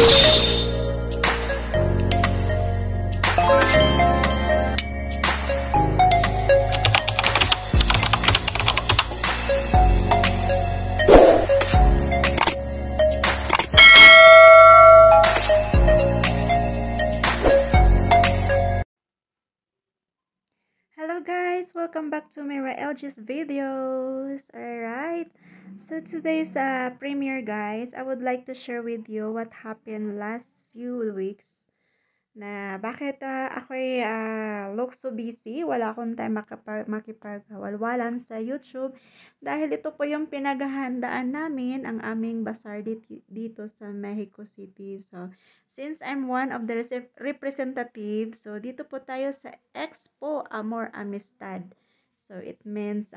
Hello guys, welcome back to my LG's videos. Alright, so today's premiere guys, I would like to share with you what happened last few weeks na bakit ako'y look so busy, wala akong time makipagwalwalan sa YouTube dahil ito po yung pinaghahandaan namin ang aming bazaar dito sa Mexico City. So, since I'm one of the representatives, so dito po tayo sa Expo Amor Amistad. So, it means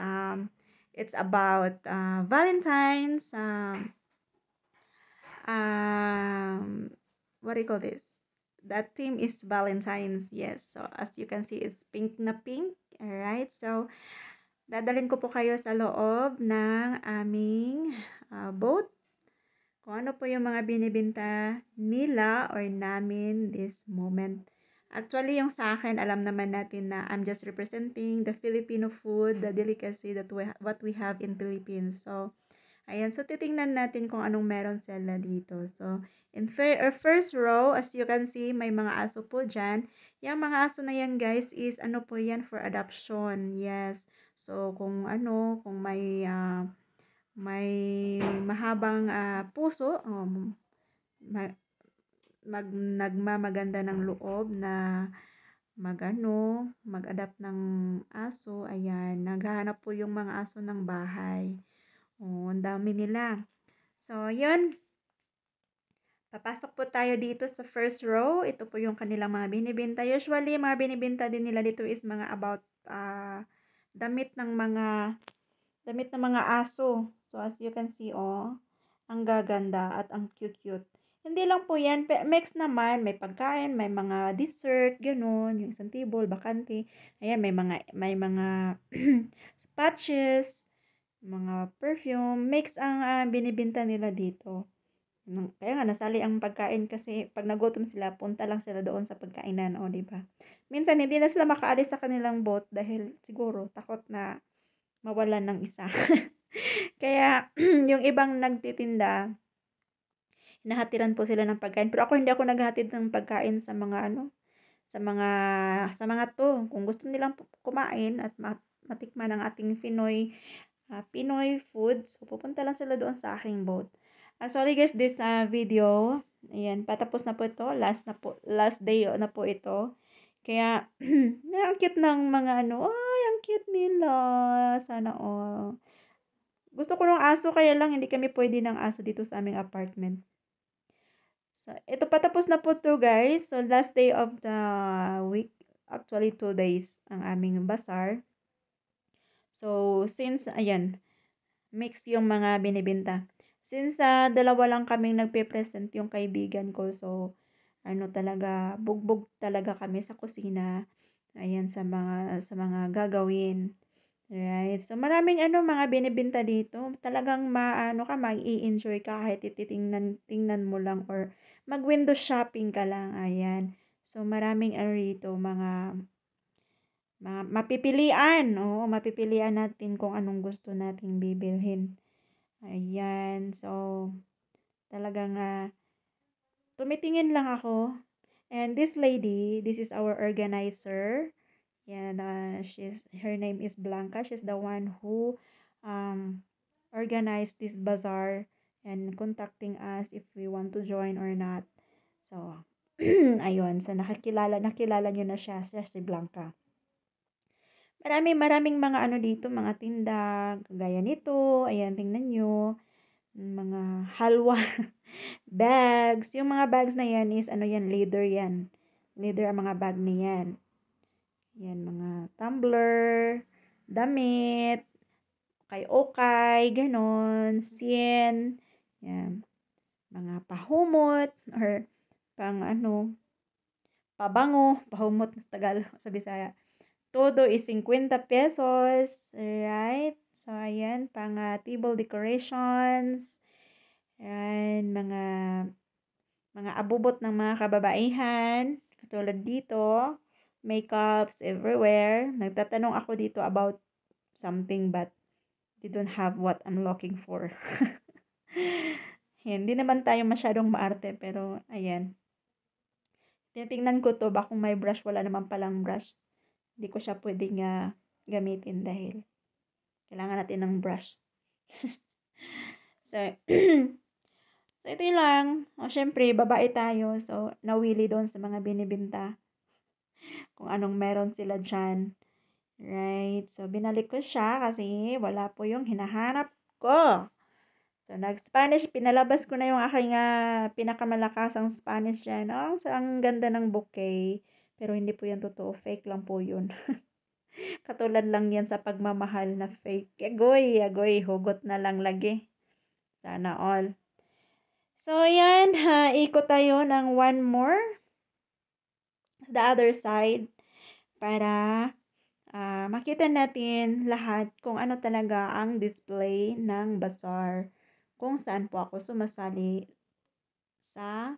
it's about Valentine's, what do you call this? That theme is Valentine's, yes. So, as you can see, it's pink na pink. Alright, so, dadalhin ko po kayo sa loob ng aming boat. Kung ano po yung mga binibenta nila or namin this moment. Actually, yung sa akin, alam naman natin na I'm just representing the Filipino food, the delicacy that what we have in Philippines. So, ayan, so titingnan natin kung anong meron sila dito. So, in first row, as you can see, may mga aso po dyan. Yung mga aso na yan, guys, is ano po yan for adoption. Yes. So, kung ano, kung may mahabang puso, nagmamaganda ng loob na mag-adapt ng aso, ayan, naghahanap po yung mga aso ng bahay. Oh, ang dami nila. So, yun. Papasok po tayo dito sa first row. Ito po yung kanilang mga binibenta. Usually, mga binibenta din nila dito is mga about damit ng mga aso. So, as you can see, ang gaganda at ang cute-cute. Hindi lang po yan. Mix naman. May pagkain, may mga dessert, ganun. Yung isang table, bakante. Ayan, may mga patches, mga perfume. Mix ang binibenta nila dito. Kaya nga, nasali ang pagkain kasi pag nagutom sila, punta lang sila doon sa pagkainan, di ba? Minsan, hindi na sila makaalis sa kanilang boat dahil siguro takot na mawalan ng isa. Kaya, yung ibang nagtitinda, hinahatiran po sila ng pagkain. Pero ako, hindi ako naghatid ng pagkain sa mga, sa mga to. Kung gusto nilang kumain at matikman ang ating Pinoy food, so pupunta lang sila doon sa aking boat. Sorry guys, this video, ayan, patapos na po ito, last day na po ito. Kaya, ang cute ng mga ay, ang cute nila. Sana gusto ko ng aso, kaya lang hindi kami pwede ng aso dito sa aming apartment. So, ito patapos na po to guys. So, last day of the week, actually 2 days ang aming bazaar. So, since, ayan, mix yung mga binibenta. Since dalawa lang kaming nagpe-present yung kaibigan ko, so talaga bugbog talaga kami sa kusina. Ayan sa mga gagawin. Right? So maraming mga binibenta dito. Talagang mag-i-enjoy ka kahit tingnan mo lang or mag-window shopping ka lang. Ayan. So maraming rito mga mapipilian. Oo, mapipilian natin kung anong gusto nating bibilhin. Ayan. So, talagang tumitingin lang ako. And this lady, this is our organizer. Yan, her name is Blanca. She's the one who organized this bazaar and contacting us if we want to join or not. So, ayun. So, nakilala nyo na siya si Blanca. Maraming mga dito, mga tinda, gaya nito. Ayan, tingnan nyo. Mga halwa, bags. Yung mga bags na yan is, leather yan. Leather ang mga bag niyan. Yan, mga tumbler, damit, okay, ganon, sien, yan. Mga pahumot, or pabango, pahumot sa Tagalog, sa Bisaya. Todo is 50 pesos, right? So, ayan, table decorations, and mga mga abubot ng mga kababaihan, katulad dito, makeups everywhere. Nagtatanong ako dito about something but they don't have what I'm looking for. Hindi naman tayo masyadong maarte pero ayan. Tinitingnan ko to, ba kung may brush, wala naman palang brush. Hindi ko siya pwedeng gamitin dahil kailangan natin ng brush. So, so ito lang. O, syempre, babae tayo. So, nawili doon sa mga binibinta. Kung anong meron sila dyan. Right? So, binalik ko siya kasi wala po yung hinahanap ko. So, nag-Spanish. Pinalabas ko na yung aking pinakamalakasang Spanish dyan. Oh, ang ganda ng bouquet. Pero hindi po yan totoo. Fake lang po yun. Katulad lang yan sa pagmamahal na fake. Agoy, agoy. Hugot na lang lagi. Sana all. So, yan. Ikot tayo ng one more. The other side. Para makita natin lahat kung ano talaga ang display ng bazaar. Kung saan po ako sumasali sa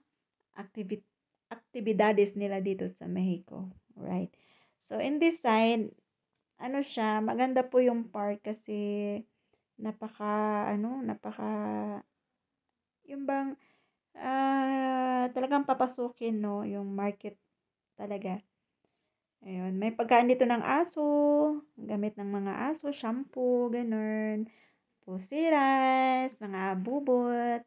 aktibidades nila dito sa Mexico. Right. So, in this side, ano siya, maganda po yung park kasi napaka, yung bang, talagang papasukin, no, yung market talaga. Ayun, may pagkain dito ng aso, gamit ng mga aso, shampoo, ganun, pusiras, mga bubot.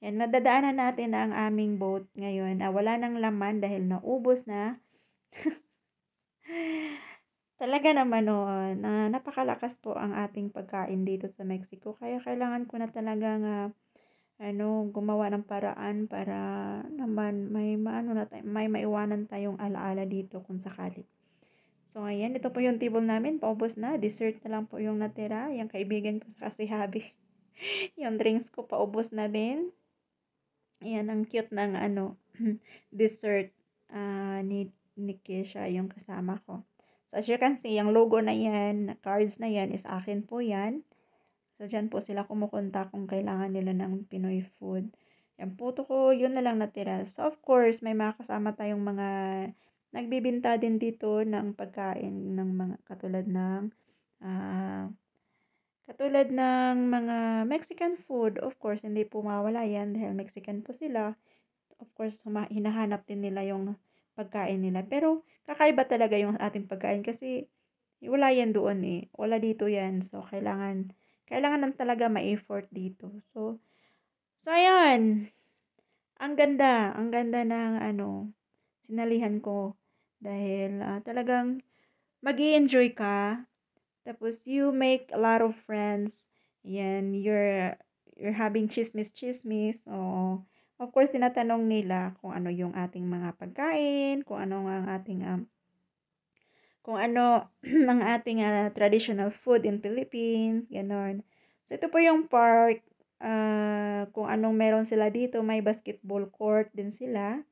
Yan, madadaanan natin ang aming boat ngayon. Wala nang laman dahil naubos na. Talaga naman noon, napakalakas po ang ating pagkain dito sa Mexico. Kaya kailangan ko na talagang gumawa ng paraan para naman may may maiwanan tayong alaala dito kung sakali. So ayan, ito po yung table namin, paubos na. Dessert na lang po yung natira. Yung kaibigan ko kasi habi. Yung drinks ko paubos na din. Ayan, ang cute ng dessert ni Kesha, yung kasama ko. So, as you can see, yung logo na yan, cards na yan, is akin po yan. So, dyan po sila kumukonta kung kailangan nila ng Pinoy food. Yung puto ko, yun na lang natira. So, of course, may mga kasama tayong mga nagbibinta din dito ng pagkain ng mga katulad ng mga Mexican food. Of course, hindi po mawala yan dahil Mexican po sila. Of course, hinahanap din nila yung pagkain nila. Pero, kakaiba talaga yung ating pagkain kasi wala yan doon eh. Wala dito yan. So, kailangan lang talaga ma-effort dito. So, ayan. Ang ganda ng sinalihan ko. Dahil talagang mag-i-enjoy ka. Tapos, you make a lot of friends. Yan, you're having chismis. Oo. Of course, tinatanong nila kung ano yung ating mga pagkain, kung ano ang ating ang ating traditional food in Philippines, ganon. So, ito po yung park. Kung anong meron sila dito, may basketball court din sila.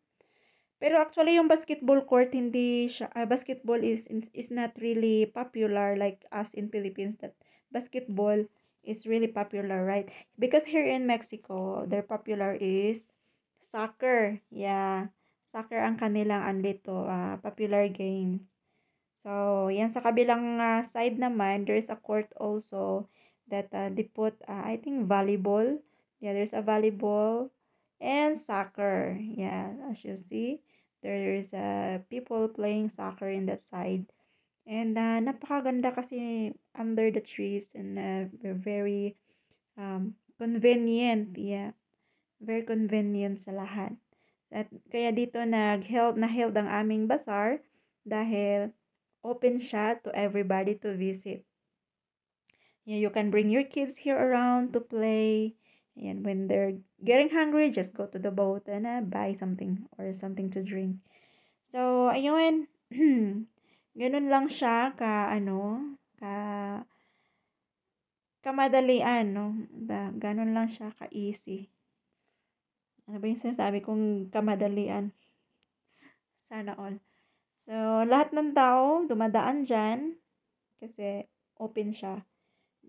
Pero actually, yung basketball court, hindi siya, basketball is not really popular like us in Philippines, that basketball is really popular, right? Because here in Mexico, their popular is soccer. Yeah. Soccer ang kanilang popular games. So, yan sa kabilang side naman, there is a court also that they put, I think, volleyball. Yeah, there's a volleyball and soccer. Yeah, as you see, there is people playing soccer in that side. And napakaganda kasi under the trees and very convenient. Yeah, very convenient sa lahat. Kaya dito na-held ang aming bazaar dahil open siya to everybody to visit. Yeah, you can bring your kids here around to play. And when they're getting hungry, just go to the boat and buy something or something to drink. So, ayun. Ganun lang siya ka kamadalian, no? Ganun lang siya ka-easy. Ano ba yung sinasabi kong kamadalian? Sana all. So, lahat ng tao dumadaan dyan kasi open siya.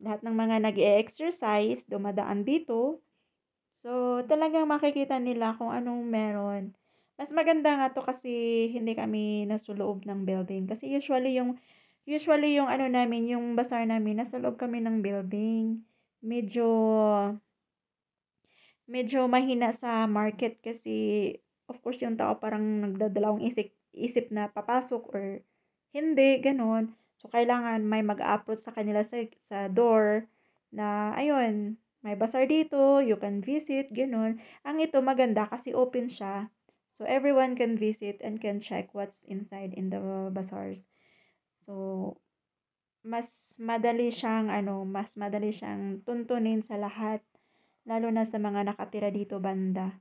Lahat ng mga nag-e-exercise dumadaan dito. So, So, talagang makikita nila kung anong meron. Mas maganda nga 'to kasi hindi kami nasa loob ng building. Kasi usually yung ano namin, yung bazaar namin, nasa loob kami ng building. Medyo medyo mahina sa market kasi of course yung tao parang nagdadalawang isip na papasok or hindi, gano'n. So, kailangan may mag-a-approach sa kanila sa door na, ayun, may bazaar dito, you can visit, gano'n. Ang ito maganda kasi open siya. So, everyone can visit and can check what's inside in the bazaars. So, mas madali siyang tuntunin sa lahat, lalo na sa mga nakatira dito banda.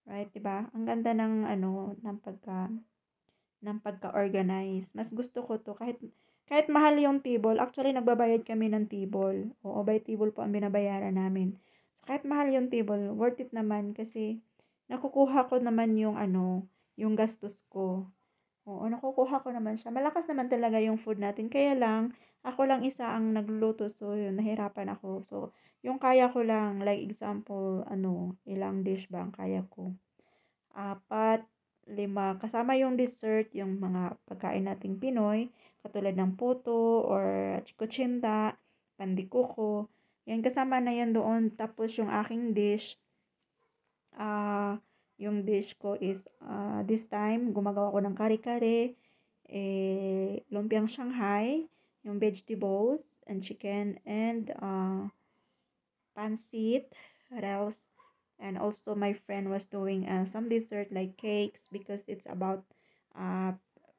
Right, 'di ba? Ang ganda ng ano, ng pagka-organize. Mas gusto ko 'to kahit mahal yung table. Actually, nagbabayad kami ng table. Oo, by table po ang binabayaran namin. So, kahit mahal yung table, worth it naman kasi nakukuha ko naman yung ano, yung gastos ko. Oo, nakukuha ko naman siya. Malakas naman talaga yung food natin. Kaya lang, ako lang isa ang nagluluto. So, yun, nahirapan ako. So, yung kaya ko lang, like example, ano, ilang dish ba ang kaya ko? 4, 5. Kasama yung dessert, yung mga pagkain nating Pinoy, katulad ng puto or kutsinta, pandikuko. Yan, kasama na yan doon. Tapos yung aking dish, yung dish ko is this time, gumagawa ko ng kare-kare, lumpiang Shanghai, yung vegetables and chicken and pancit, what else? And also my friend was doing some dessert like cakes because it's about uh,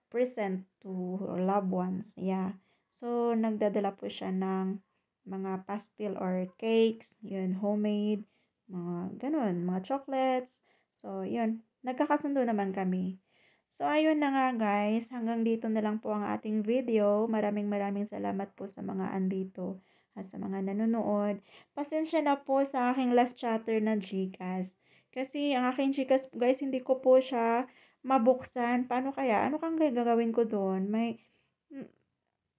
present to loved ones. Yeah. So, nagdadala po siya ng mga pastel or cakes, yun, homemade, mga ganun, mga chocolates. So, yun, nagkakasundo naman kami. So, ayun na nga guys, hanggang dito na lang po ang ating video. Maraming salamat po sa mga andito at sa mga nanonood. Pasensya na po sa aking last chatter na GCash. Kasi ang aking GCash guys, hindi ko po siya mabuksan. Paano kaya? Ano kang gagawin ko doon? Mm,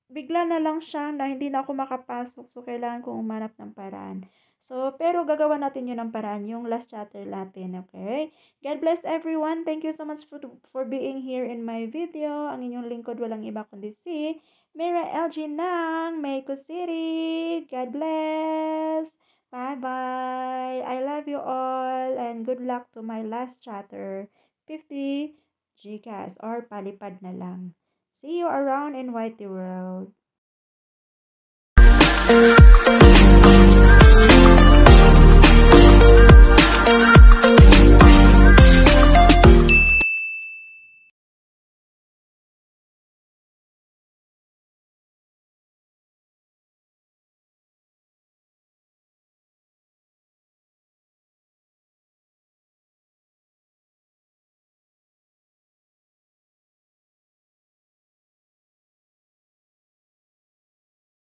bigla na lang siya na hindi na ako makapasok. So, kailangan kong umanap ng paraan. So, pero gagawa natin yun ng paraan, yung last chatter natin, okay? God bless everyone. Thank you so much for being here in my video. Ang inyong lingkod, walang iba kundi si Mira LG ng Mexico City. God bless. Bye-bye. I love you all and good luck to my last chatter. 50 GCash or palipad na lang. See you around in Whitey World.